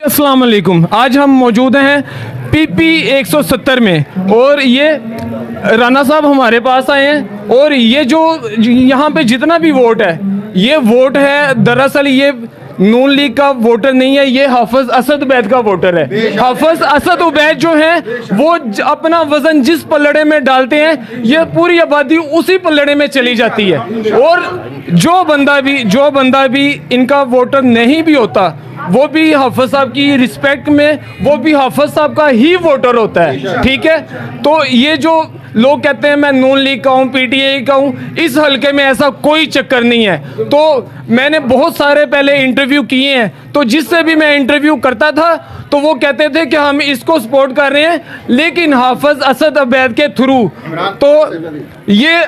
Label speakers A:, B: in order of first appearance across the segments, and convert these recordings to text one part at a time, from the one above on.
A: अस्सलाम वालेकुम। आज हम मौजूद हैं PP 170 में और ये राना साहब हमारे पास आए हैं और ये जो यहाँ पे जितना भी वोट है ये वोट है, दरअसल ये नून लीग का वोटर नहीं है, ये हाफिज असद उबैद का वोटर है। हाफिज असद उबैद जो है वो अपना वजन जिस पलड़े में डालते हैं ये पूरी आबादी उसी पलड़े में चली जाती है। और जो बंदा भी इनका वोटर नहीं भी होता वो भी हाफिज साहब की रिस्पेक्ट में वो भी हाफिज साहब का ही वोटर होता है। ठीक है, तो ये जो लोग कहते हैं मैं नून लीग का हूँ, PTI का हूँ, इस हलके में ऐसा कोई चक्कर नहीं है। तो मैंने बहुत सारे पहले इंटरव्यू किए हैं, तो जिससे भी मैं इंटरव्यू करता था तो वो कहते थे कि हम इसको सपोर्ट कर रहे हैं, लेकिन हाफिज असद उबैद के थ्रू। तो ये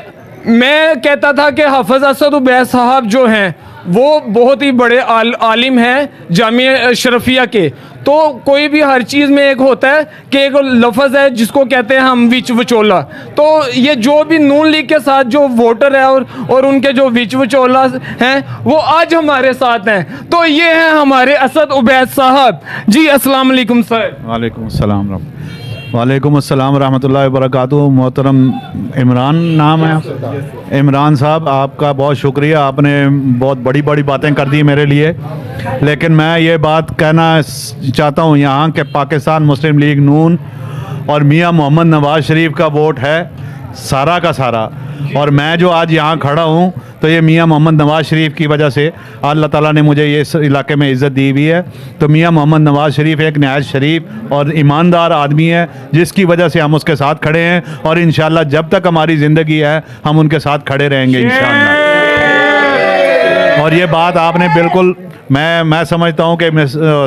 A: मैं कहता था कि हाफिज असद उबैद साहब जो हैं वो बहुत ही बड़े आलिम हैं जामिया अशरफिया के। तो कोई भी हर चीज़ में एक होता है कि एक लफ्ज़ है जिसको कहते हैं हम विच विचोला। तो ये जो भी नून लीग के साथ जो वोटर है और उनके जो विच विचोला हैं वो आज हमारे साथ हैं। तो ये हैं हमारे असद उबैद साहब जी। अस्सलाम वालेकुम सर।
B: वालेकुम अस्सलाम रहमतुल्लाहि व बरकातुहू। मोहतरम इमरान नाम है, इमरान साहब आपका बहुत शुक्रिया, आपने बहुत बड़ी बड़ी बातें कर दी मेरे लिए। लेकिन मैं ये बात कहना चाहता हूँ यहाँ कि पाकिस्तान मुस्लिम लीग नून और मियाँ मोहम्मद नवाज़ शरीफ का वोट है सारा का सारा। और मैं जो आज यहाँ खड़ा हूँ तो ये मियाँ मोहम्मद नवाज़ शरीफ की वजह से अल्लाह ताला ने मुझे ये इस इलाके में इज़्ज़त दी हुई है। तो मियाँ मोहम्मद नवाज़ शरीफ एक नहायत शरीफ और ईमानदार आदमी है जिसकी वजह से हम उसके साथ खड़े हैं और इंशाअल्लाह जब तक हमारी ज़िंदगी है हम उनके साथ खड़े रहेंगे इंशाअल्लाह। और ये बात आपने बिल्कुल मैं समझता हूँ कि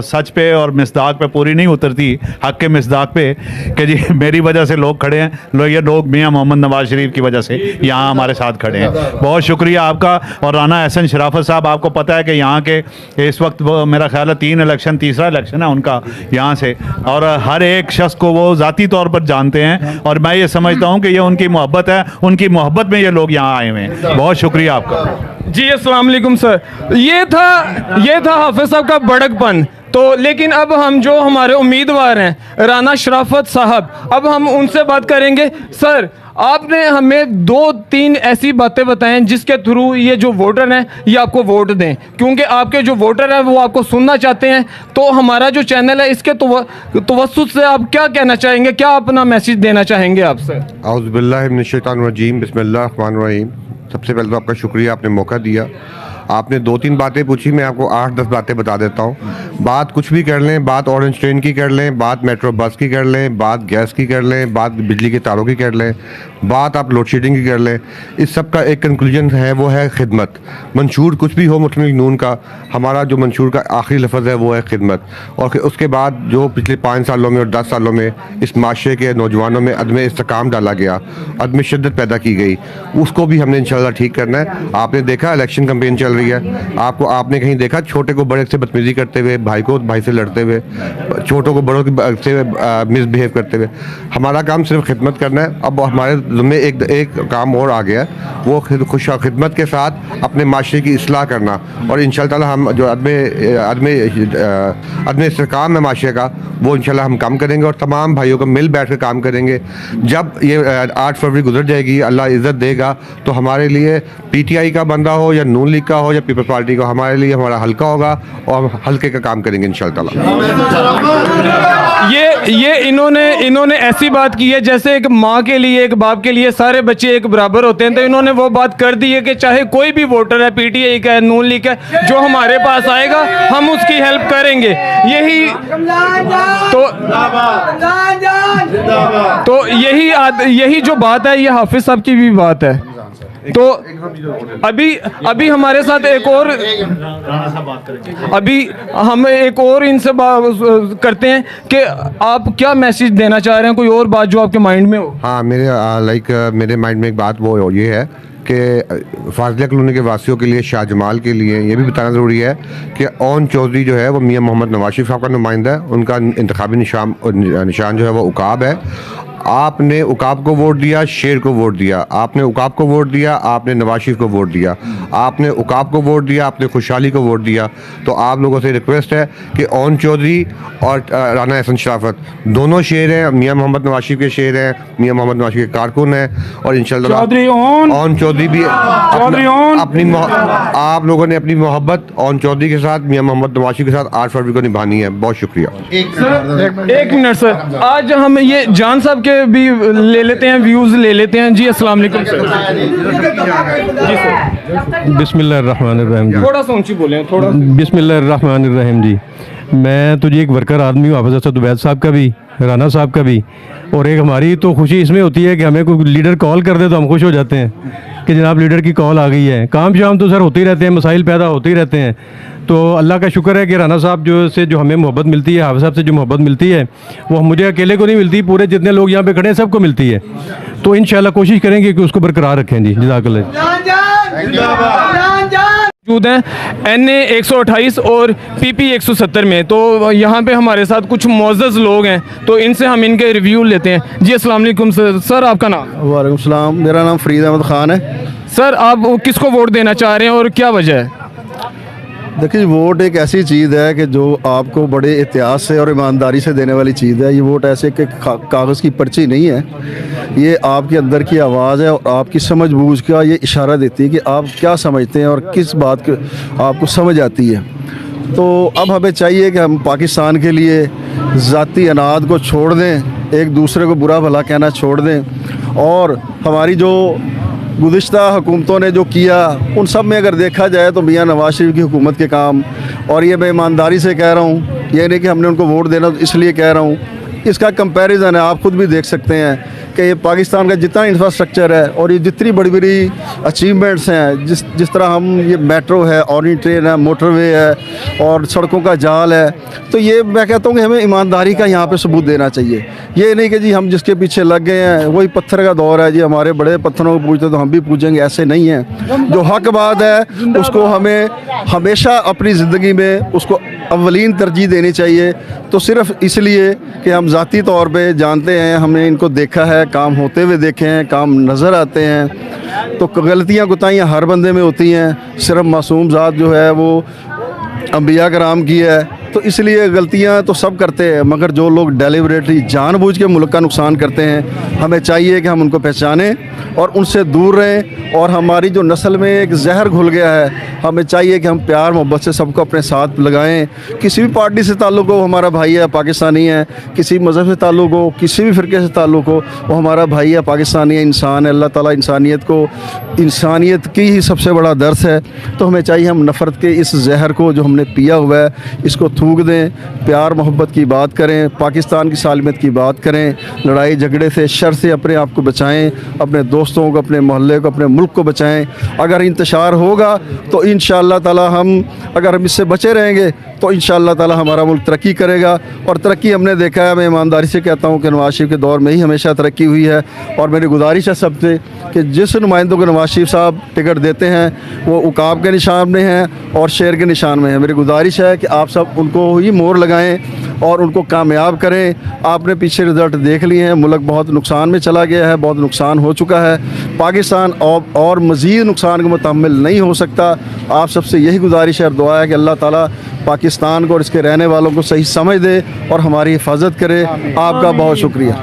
B: सच पे और मिसदाक पे पूरी नहीं उतरती, हक के मिसदाक पे, कि जी मेरी वजह से लोग खड़े हैं, ये लोग मियाँ मोहम्मद नवाज़ शरीफ की वजह से यहाँ हमारे साथ खड़े हैं। बहुत शुक्रिया आपका। और राना एहसन शराफत साहब, आपको पता है कि यहाँ के इस वक्त मेरा ख्याल है 3 इलेक्शन, तीसरा इलेक्शन है उनका यहाँ से, और हर एक शख्स को वो ज़ाती तौर पर जानते हैं और मैं ये समझता हूँ कि ये उनकी मोहब्बत है, उनकी मोहब्बत में ये लोग यहाँ आए हुए हैं। बहुत शुक्रिया आपका
A: जी। अस्सलाम वालेकुम सर। ये था हाफिज साहब का बड़कपन। तो लेकिन अब हम जो हमारे उम्मीदवार हैं राना शराफत साहब, अब हम उनसे बात करेंगे। सर आपने हमें 2-3 ऐसी बातें बताएं जिसके थ्रू ये जो वोटर हैं ये आपको वोट दें, क्योंकि आपके जो वोटर हैं वो आपको सुनना चाहते हैं। तो हमारा जो चैनल है इसके तवस्सुत से आप क्या कहना चाहेंगे, क्या अपना मैसेज देना चाहेंगे आप सर?
C: औज़ु बिल्लाहि मिनश शैतानिर रजीम, बिस्मिल्लाहिर रहमानिर रहीम। सबसे पहले तो आपका शुक्रिया, आपने मौका दिया। आपने 2-3 बातें पूछी, मैं आपको 8-10 बातें बता देता हूँ। बात कुछ भी कर लें, बात ऑरेंज ट्रेन की कर लें, बात मेट्रो बस की कर लें, बात गैस की कर लें, बात बिजली के तारों की कर लें, बात आप लोड शेडिंग की कर लें, इस सब का एक कंक्लूजन है वो है खिदमत। मंशूर कुछ भी हो मुस्लिम लीग नून का, हमारा जो मंशूर का आखिरी लफ्ज़ है वो है खिदमत। और उसके बाद जो पिछले 5 सालों में और 10 सालों में इस माशरे के नौजवानों में अदम इस्तेकाम डाला गया, अदम शिद्दत पैदा की गई, उसको भी हमने इंशाल्लाह ठीक करना है। आपने देखा इलेक्शन कैंपेन चल रही है, आपने कहीं देखा छोटे को बड़े से बदतमीजी करते हुए, भाई को भाई से लड़ते हुए, छोटों को बड़ों से मिसबिहेव करते हुए? हमारा काम सिर्फ खिदमत करना है। अब हमारे में एक काम और आ गया, वो खिदमत के साथ अपने माशरे की इस्लाह करना। और इंशाअल्लाह ताला हम जो अदम इस्तेकाम है माशरे का वो इंशाअल्लाह हम काम करेंगे और तमाम भाइयों को मिल बैठ कर काम करेंगे। जब ये 8 फरवरी गुजर जाएगी, अल्लाह इज़्ज़त देगा, तो हमारे लिए PTI का बंदा हो या नून लीग का हो या पीपल्स पार्टी का, हमारे लिए हमारा हल्का होगा और हम हल्के का काम करेंगे इंशाअल्लाह ताला।
A: ये इन्होंने ऐसी बात की है जैसे एक माँ के लिए, एक बाप के लिए सारे बच्चे एक बराबर होते हैं। तो इन्होंने वो बात कर दी है कि चाहे कोई भी वोटर है, PTI का है, नून लीग का है, जो हमारे पास आएगा हम उसकी हेल्प करेंगे। यही जो बात है ये हाफिज साहब की भी बात है। तो अभी हमारे साथ अभी हम एक और इनसे करते हैं कि आप क्या मैसेज देना चाह रहे हैं, कोई और बात जो आपके माइंड में हो?
C: हाँ, मेरे माइंड में एक बात वो ये है कि फाजिला कॉलोनी के वासियों के लिए, शाहजमाल के लिए ये भी बताना ज़रूरी है कि ओन चौधरी जो है वो मियाँ मोहम्मद नवाज़ शरीफ साहब का नुमाइंदा है। उनका इंतखाबी निशान जो है वो उकाब है। आपने उकाब को वोट दिया, शेर को वोट दिया, आपने उकाब को वोट दिया, आपने नवाज शरीफ को वोट दिया, आपने उकाब को वोट दिया, आपने खुशहाली को वोट दिया। तो आप लोगों से रिक्वेस्ट है कि ओन चौधरी और राना एहसन शराफत दोनों शेर हैं, मियाँ मोहम्मद नवाज शरीफ के शेर हैं, मियाँ मोहम्मद नवाज शरीफ के कारकुन हैं, और इंशाल्लाह
D: चौधरी ओन
C: चौधरी भी
D: चौधरी ओन
C: आप लोगों ने अपनी मोहब्बत ओन चौधरी के साथ, मियाँ मोहम्मद नवाज शरीफ के साथ 8 फरवरी को निभानी है। बहुत शुक्रिया।
A: एक मिनट सर, आज हम ये जान साहब के भी ले लेते हैं, व्यूज़ ले लेते हैं जी। अस्सलाम वालेकुम सर। जी सर,
E: बिस्मिल्लाहिर्रहमानिर्रहीम जी।
A: थोड़ा सा ऊंची बोलें, थोड़ा।
E: बिस्मिल्लाहिर्रहमानिर्रहीम जी। मैं तो जी एक वर्कर आदमी हूँ, हाफिज़ असद उबैद साहब का भी, राना साहब का भी, और एक हमारी तो खुशी इसमें होती है कि हमें कोई लीडर कॉल कर दे तो हम खुश हो जाते हैं कि जनाब लीडर की कॉल आ गई है। काम शाम तो सर होते ही रहते हैं, मसाइल पैदा होते ही रहते हैं। तो अल्लाह का शुक्र है कि राना साहब जो हमें मोहब्बत मिलती है, हाफिज़ साहब से जो मोहब्बत मिलती है, वो मुझे अकेले को नहीं मिलती, पूरे जितने लोग यहाँ पे खड़े हैं सबको मिलती है। तो इंशाल्लाह कोशिश करेंगे कि उसको बरकरार रखें जी। जज़ाकल्लाह।
A: मौजूद हैं NA 128 और PP 170 में। तो यहाँ पे हमारे साथ कुछ मोअज़्ज़ज़ लोग हैं, तो इनसे हम इनके रिव्यू लेते हैं जी। अस्सलाम वालेकुम सर। सर आपका नाम?
F: वालेकुम सलाम, मेरा नाम फरीद अहमद ख़ान है।
A: सर आप किसको वोट देना चाह रहे हैं और क्या वजह है?
F: देखिए, वोट एक ऐसी चीज़ है कि जो आपको बड़े एहतियात से और ईमानदारी से देने वाली चीज़ है। ये वोट ऐसे कि कागज़ की पर्ची नहीं है, ये आपके अंदर की आवाज़ है और आपकी समझ बूझ का ये इशारा देती है कि आप क्या समझते हैं और किस बात को आपको समझ आती है। तो अब हमें चाहिए कि हम पाकिस्तान के लिए ज़ाती अनाद को छोड़ दें, एक दूसरे को बुरा भला कहना छोड़ दें, और हमारी जो गुज़िश्ता हुकूमतों ने जो किया उन सब में अगर देखा जाए तो मियाँ नवाज शरीफ की हुकूमत के काम, और ये मैं ईमानदारी से कह रहा हूँ, ये नहीं कि हमने उनको वोट देना तो इसलिए कह रहा हूँ, इसका कंपैरिजन है, आप खुद भी देख सकते हैं कि ये पाकिस्तान का जितना इंफ्रास्ट्रक्चर है और ये जितनी बड़ी बड़ी अचीवमेंट्स हैं, जिस तरह हम ये मेट्रो है, ऑरेंज ट्रेन है, मोटरवे है और सड़कों का जाल है, तो ये मैं कहता हूँ कि हमें ईमानदारी का यहाँ पे सबूत देना चाहिए। ये नहीं कि जी हम जिसके पीछे लग गए हैं, वही पत्थर का दौर है जी, हमारे बड़े पत्थरों को पूछते तो हम भी पूछेंगे, ऐसे नहीं है। जो हक बात है उसको हमें हमेशा अपनी ज़िंदगी में उसको अव्वलीन तरजीह देनी चाहिए। तो सिर्फ़ इसलिए कि हम ज़ाती तौर पे जानते हैं, हमने इनको देखा है, काम होते हुए देखे हैं, काम नज़र आते हैं, तो गलतियाँ कोताहियाँ हर बंदे में होती हैं। सिर्फ मासूम ज़ात जो है वो अंबिया कराम की है, तो इसलिए गलतियां तो सब करते हैं, मगर जो लोग डेलिबरेटली जानबूझ के मुल्क का नुकसान करते हैं, हमें चाहिए कि हम उनको पहचानें और उनसे दूर रहें। और हमारी जो नस्ल में एक जहर घुल गया है, हमें चाहिए कि हम प्यार मोहब्बत से सबको अपने साथ लगाएं। किसी भी पार्टी से ताल्लुक़ हो, हमारा भाई है, पाकिस्तानी है, किसी मज़हब से ताल्लुक़ हो, किसी भी फ़िरके से ताल्लुक़ हो, वो हमारा भाई है, पाकिस्तानी है, इंसान है। अल्लाह ताला इंसानियत की ही सबसे बड़ा दर्स है। तो हमें चाहिए हम नफ़रत के इस जहर को जो हमने पिया हुआ है, इसको थूक दें, प्यार मोहब्बत की बात करें, पाकिस्तान की सालमियत की बात करें, लड़ाई झगड़े से, शर से अपने आप को बचाएं, अपने दोस्तों को, अपने मोहल्ले को, अपने मुल्क को बचाएं। अगर इंतशार होगा तो इंशाअल्लाह ताला अगर हम इससे बचे रहेंगे तो इंशाअल्लाह ताला हमारा मुल्क तरक्की करेगा। और तरक्की हमने देखा है, मैं ईमानदारी से कहता हूँ कि नवाज शरीफ के दौर में ही हमेशा तरक्की हुई है। और मेरी गुजारिश है सबसे कि जिस नुमाइंदों को नवाज शरीफ साहब टिकट देते हैं वो उकाब के निशान में हैं और शेर के निशान में हैं। मेरी गुजारिश है कि आप सब उनको ही मोहर लगाएं और उनको कामयाब करें। आपने पीछे रिज़ल्ट देख लिए हैं, मुल्क बहुत नुकसान में चला गया है, बहुत नुकसान हो चुका है। पाकिस्तान और मज़ीद नुकसान को मुतहम्मिल नहीं हो सकता। आप सबसे यही गुजारिश है और दुआ है कि अल्लाह ताला पाकिस्तान को और इसके रहने वालों को सही समझ दे और हमारी हिफाजत करे। आपका बहुत शुक्रिया।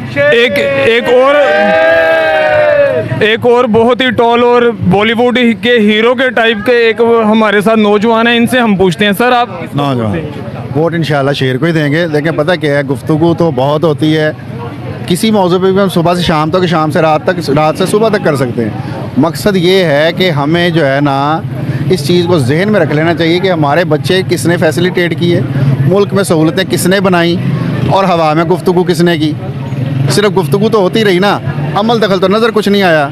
A: एक और बहुत ही टॉल और बॉलीवुड के हीरो के टाइप के एक हमारे साथ नौजवान हैं, इनसे हम पूछते हैं। सर आप
G: नौजवान वोट इंशाल्लाह शेर को ही देंगे। लेकिन पता क्या है, गुफ्तगू तो बहुत होती है, किसी मौजू पे भी हम सुबह से शाम तक, शाम से रात तक, रात से सुबह तक कर सकते हैं। मकसद ये है कि हमें जो है ना इस चीज़ को जहन में रख लेना चाहिए कि हमारे बच्चे किसने फैसिलिटेट किए, मुल्क में सहूलतें किसने बनाई और हवा में गुफ्तगू किसने की। सिर्फ गुफ्तगू तो होती रही ना, अमल दखल तो नज़र कुछ नहीं आया।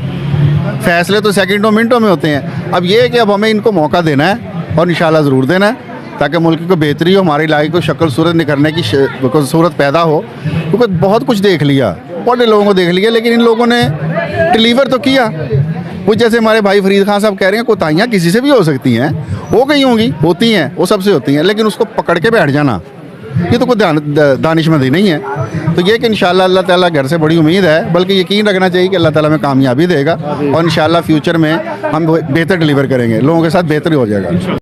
G: फ़ैसले तो सेकंडों मिनटों में होते हैं। अब ये है कि अब हमें इनको मौका देना है और इंशाल्लाह ज़रूर देना है ताकि मुल्क को बेहतरी हो, हमारे इलाके को शक्ल सूरत निखरने की सूरत पैदा हो। क्योंकि बहुत कुछ देख लिया, बड़े लोगों को देख लिया, लेकिन इन लोगों ने डिलीवर तो किया। वो जैसे हमारे भाई फरीद खान साहब कह रहे हैं, कोताहियाँ किसी से भी हो सकती हैं, हो गई होंगी, होती हैं, वो सबसे होती हैं, लेकिन उसको पकड़ के बैठ जाना ये तो कोई दानिशमंदी नहीं है। तो ये कि इंशाल्लाह अल्लाह ताला घर से बड़ी उम्मीद है, बल्कि यकीन रखना चाहिए कि अल्लाह ताला में कामयाबी देगा और इंशाल्लाह फ्यूचर में हम बेहतर डिलीवर करेंगे, लोगों के साथ बेहतर हो जाएगा।